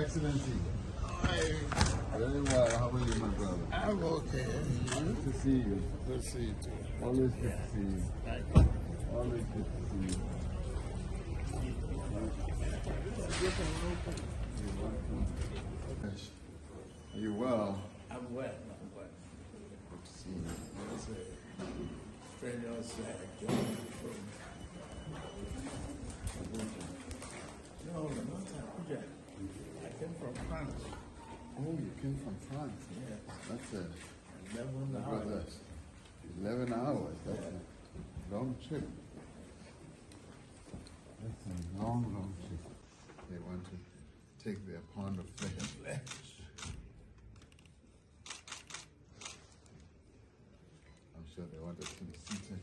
Excellency. Hi. Very well. How are you, my brother? I'm okay. Good to see you. Good to see you too. Always good to see you. Thank you. Always good to see you. You're welcome. Are you well? I'm well. I'm well. Good to see you. It's a strenuous journey from No, not Abuja. I came from France. Oh, you came from France? Yes. That's a 11 brother. hours. 11 hours. That's a long trip. That's a long trip. They want to take their pound of flesh. I'm sure they want us to be seated.